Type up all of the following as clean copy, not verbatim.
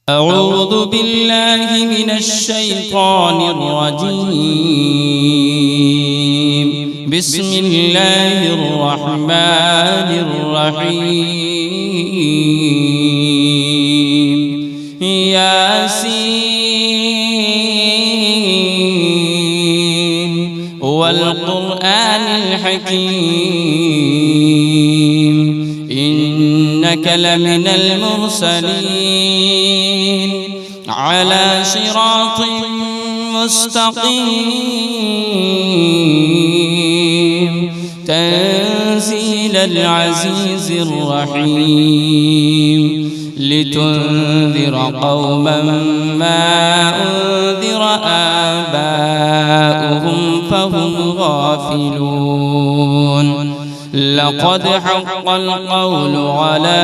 أعوذ بالله من الشيطان الرجيم. بسم الله الرحمن الرحيم. ياسين والقرآن الحكيم إنك لمن المرسلين على صراط مستقيم تنزيل العزيز الرحيم لتنذر قوما ما أنذر آباؤهم فهم غافلون. لقد حق القول على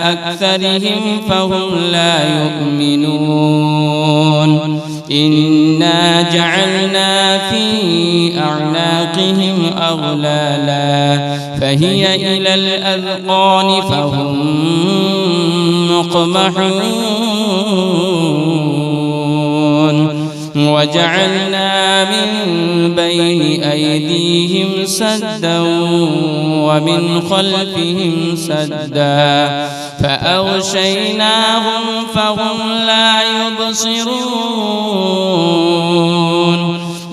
أكثرهم فهم لا يؤمنون. إنا جعلنا في أعناقهم أغلالا فهي إلى الأذقان فهم مقمحون. وجعلنا من بين أيديهم سدا ومن خلفهم سدا فأغشيناهم فهم لا يبصرون.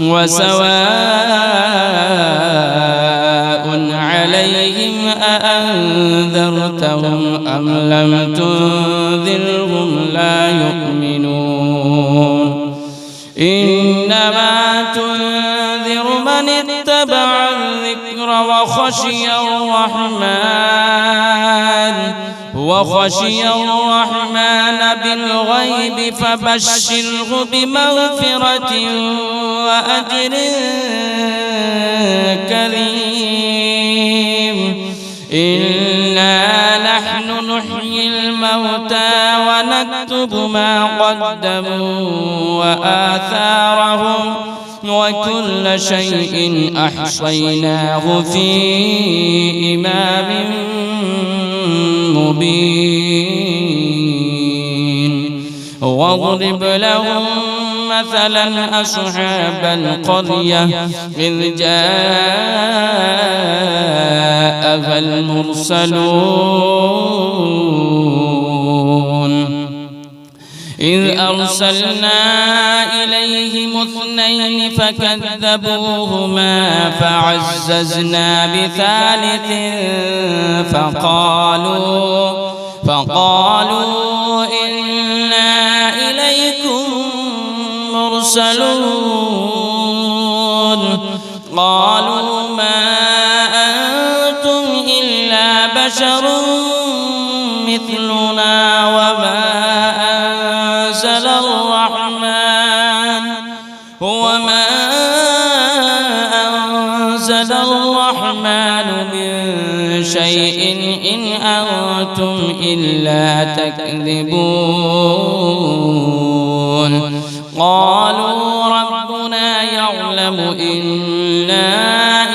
وسواء عليهم أأنذرتهم أم لم تنذرهم لا يؤمنون. إنما تنذر من اتبع الذكر وخشي الرحمن بالغيب فبشره بمغفرة وأجر كريم. إنا نحن نحيي الموتى ونكتب ما قدموا وآثارهم وكل شيء أحصيناه في إمام مبين. واضرب لهم مثلا أصحاب القرية إذ جاءها المرسلون إذ أرسلنا إليهم 2 فكذبوهما فعززنا بثالث فقالوا إنا إليكم مرسلون. قالوا ما أنتم إلا بشر مثلنا وما أنزل الرحمن من شيء إن أنتم إلا تكذبون. قالوا ربنا يعلم إنا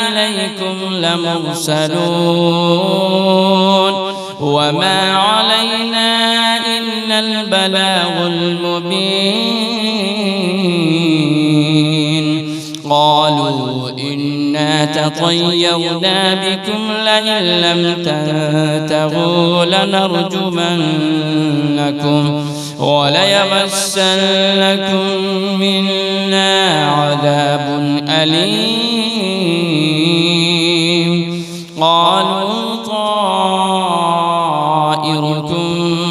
إليكم لمرسلون وما علينا إلا البلاغ المبين. قالوا إنا تطيرنا بكم لئن لم تنتهوا لنرجمنكم وليمسنكم منا عذاب أليم. قالوا طائركم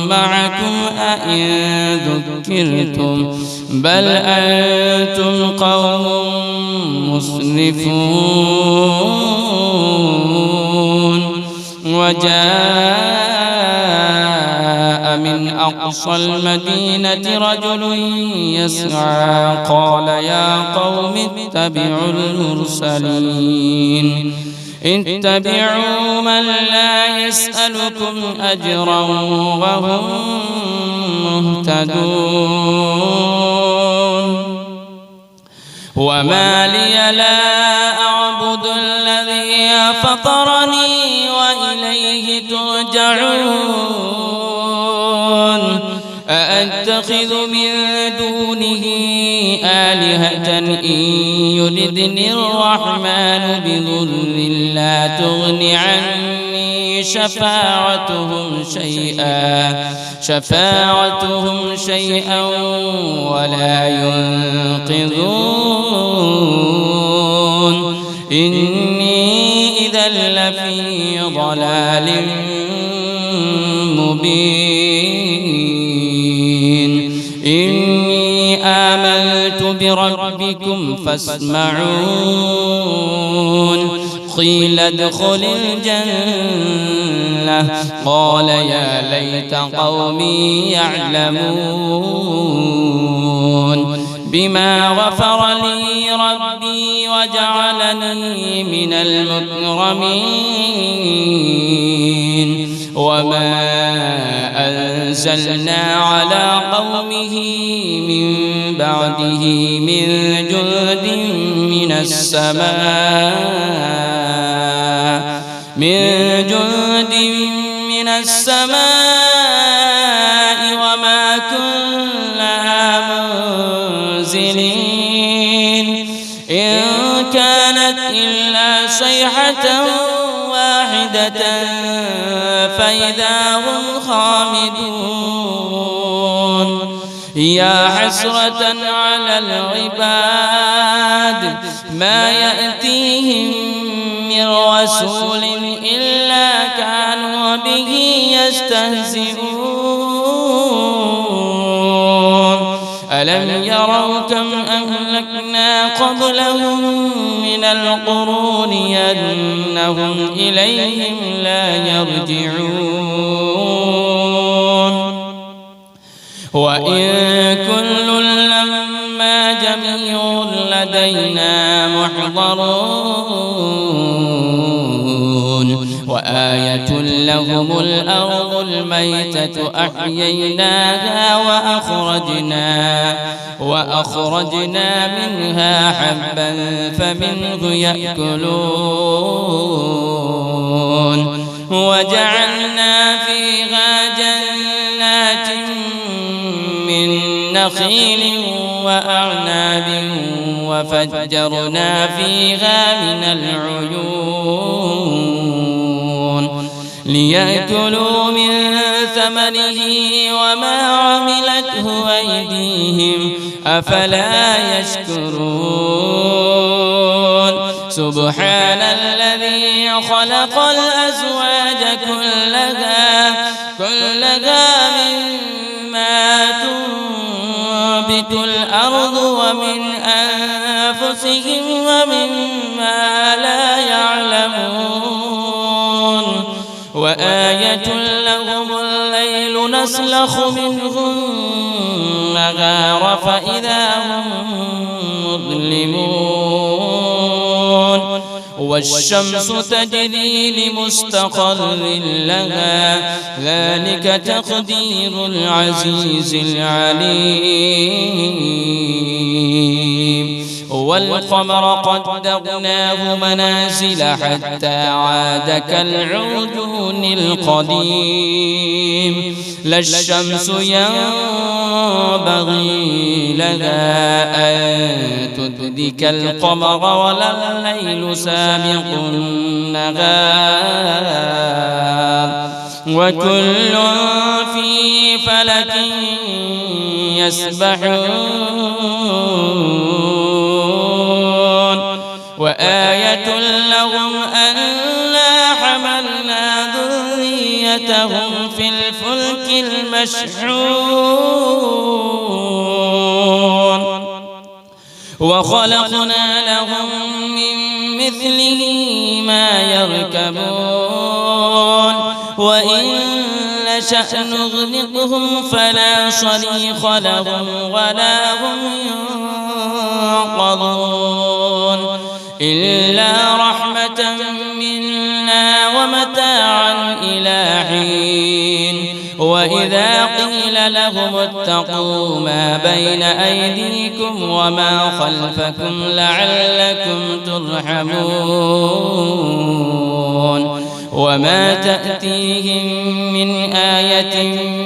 معكم أئن ذكرتم بل أنتم قوم مسرفون. وجاء من أقصى المدينة رجل يسعى قال يا قوم اتبعوا المرسلين اتبعوا من لا يسألكم أجرا وهم مهتدون. وما لي لا أعبد الذي فطرني وإليه ترجعون. أأتخذ من دونه آلهة إن يردني الرحمن بضر لا تغن عني شفاعتهم شيئا ولا ينقذون إني إذا لفي ضلال مبين إني آمنت بربكم فاسمعون قيل ادخل الجنة قال يا ليت قومي يعلمون بما غفر لي ربي وجعلني من المكرمين وما أنزلنا على قومه من بعده من جند من السماء وما كنا منزلين إن كانت إلا صيحة واحدة فإذا هم خامدون يا حسرة على العباد ما يأتيهم من رسول إلا كانوا به يستهزئون ألم يروا كم أهلكنا قبلهم من القرون أنهم إليهم لا يرجعون وإن كل لما جميع لدينا محضرون وآية لهم الأرض الميتة أحييناها وأخرجنا منها حبا فمنه يأكلون وجعلنا فيها جنات من نخيل وأعناب وفجرنا فيها من العيون ليأكلوا من ثمره وما عملته أيديهم أفلا يشكرون سبحان الذي خلق الأزواج كلها مما تنبت الأرض ومن أنفسهم ومما لا يعلمون وآية لهم الليل نسلخ منه النهار فإذا هم مظلمون والشمس تجري لمستقر لها ذلك تقدير العزيز العليم والقمر قدرناه منازل حتى عاد كالعرجون القديم لا الشمس ينبغي لها أن تدرك القمر ولا الليل سابق النهار وكل في فلك يسبحون وآية لهم أنا حملنا ذريتهم في الفلك المشحون وخلقنا لهم من مثله ما يركبون وإن نشأ نغرقهم فلا صريخ لهم ولا هم ينقذون إلا رحمة منا ومتاعا إلى حين وإذا قيل لهم اتقوا ما بين أيديكم وما خلفكم لعلكم ترحمون وما تأتيهم من آية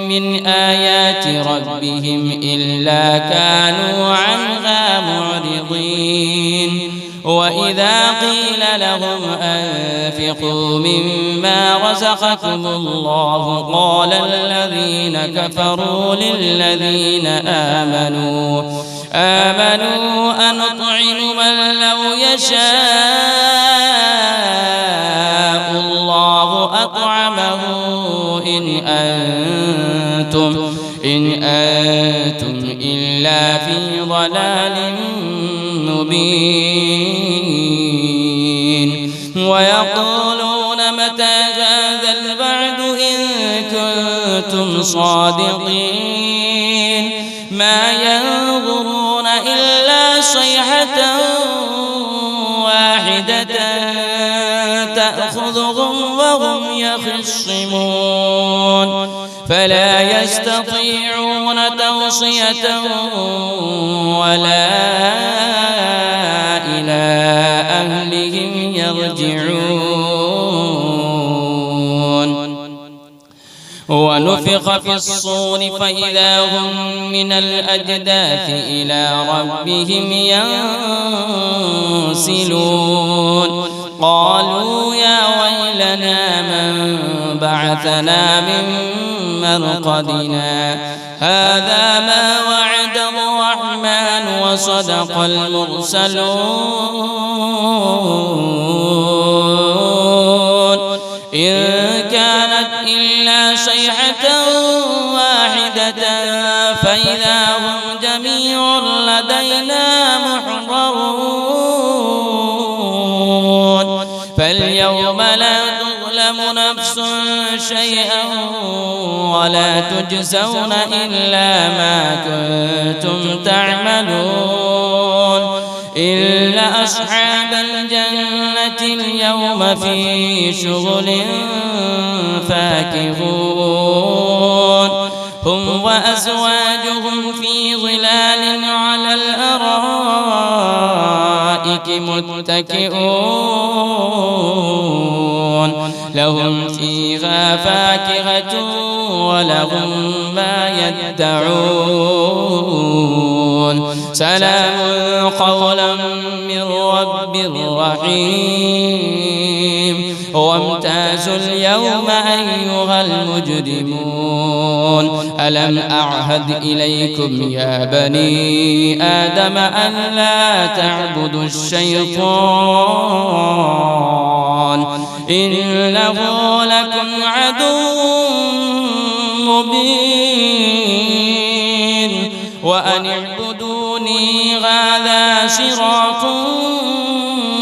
من آيات ربهم إلا كانوا عنها معرضين وإذا قيل لهم أنفقوا مما رزقكم الله قال الذين كفروا للذين آمنوا أنطعم من لو يشاء الله أطعمه إن أنتم إلا في ضلال مبين ويقولون متى هذا الوعد إن كنتم صادقين ما ينظرون إلا صيحة واحدة تأخذهم وهم يخصمون فلا يستطيعون توصية ولا إلى أهلهم يرجعون ونفخ في الصور فإذا هم من الأجداث إلى ربهم ينسلون قالوا يا ويلنا من بعثنا من مرقدنا هذا ما وعد الرحمن وصدق المرسلون إن كانت إلا صيحة واحدة فإذا هم جميع لدينا محضرون فاليوم لا تظلم نفس شيئا ولا تجزون إلا ما كنتم تعملون إلا أصحاب الجنة اليوم في شغل فاكهون هم وأزواجهم في ظلال على الأرائك متكئون لهم فيها فاكهة ولهم ما يدعون سلام قولا من رب رحيم وامتازوا اليوم أيها المجرمون ألم أعهد إليكم يا بني آدم أن لا تعبدوا الشيطان إنه لكم عدو مبين وأن اعبدوني هذا صراط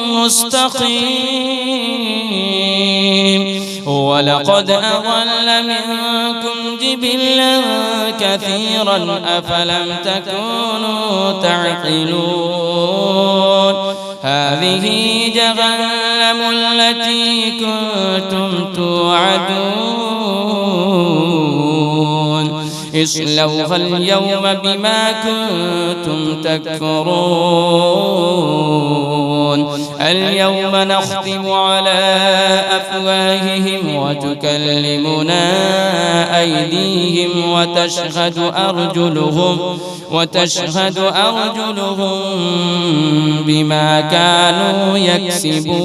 مستقيم ولقد أضل منكم جبلا كثيرا أفلم تكونوا تعقلون هذه جهنم التي كنتم توعدون اصلوها اليوم بما كنتم تكفرون اليوم نختم على أفواههم وتكلمنا أيديهم وتشهد أرجلهم بما كانوا يكسبون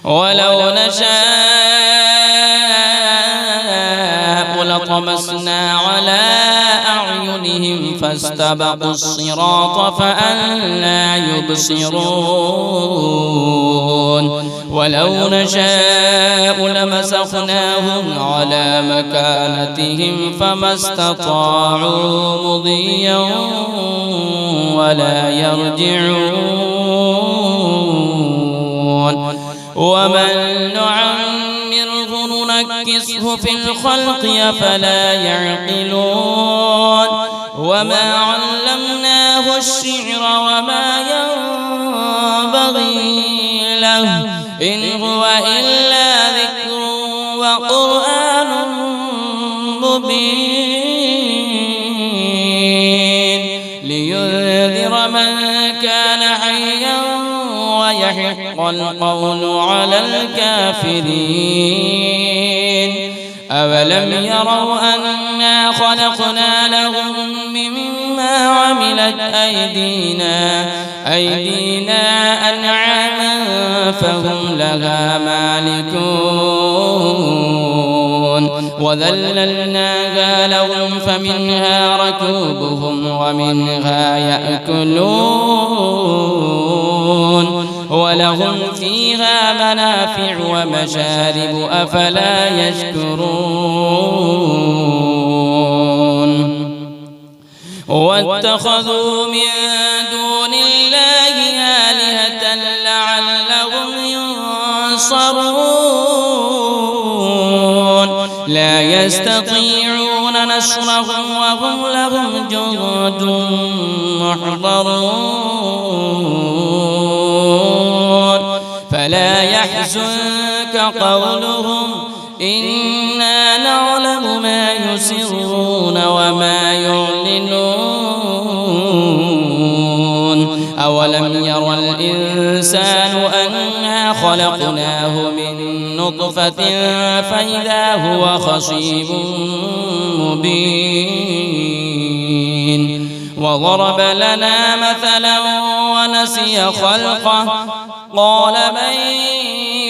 ولو نشاء لطمسنا على أعينهم فاستبقوا الصراط فأنى يبصرون ولو نشاء لمسخناهم على مكانتهم فما استطاعوا مضيا ولا يرجعون ومن نعمره ننكسه في الخلق أفلا يعقلون وما علمناه الشعر وما ينبغي له إن هو إلا ذكر وقرآن مبين لينذر من كان حيا ويحق القول على الكافرين أولم يروا أنا خلقنا لهم مما عملت أيدينا أنعاما فهم لها مالكون وذللناها لهم فمنها ركوبهم ومنها يأكلون ولهم فيها منافع ومشارب أفلا يشكرون واتخذوا من دون الله آلهة لعلهم ينصرون لا يستطيعون نصرهم وهم لهم جند محضرون فلا يحزنك قولهم إنا نعلم ما يسرون وما يعلنون أولم يرى الإنسان أنا خلقناه من نطفة فإذا هو خصيم مبين وضرب لنا مثلا ونسي خلقه قال من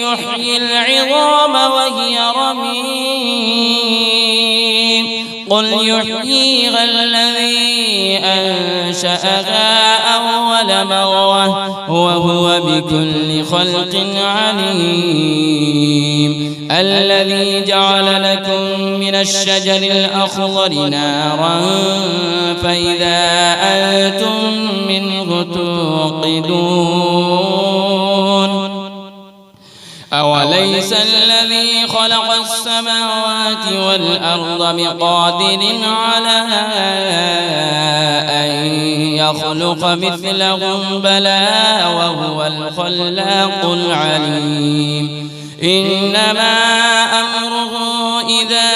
يحيي العظام وهي رميم قل يحييها الذي أنشأها أول مرة وهو بكل خلق عليم الذي جعل لكم من الشجر الأخضر نارا فإذا أنتم منه توقدون أوليس الذي خلق السماوات والأرض بقادر على أن يخلق مثلهم بلى وهو الخلاق العليم إنما أمره إذا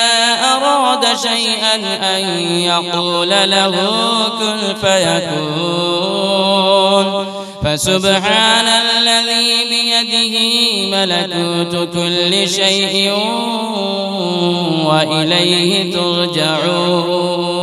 أراد شيئا أن يقول له كن فيكون فسبحان الذي بيده ملكوت كل شيء وإليه ترجعون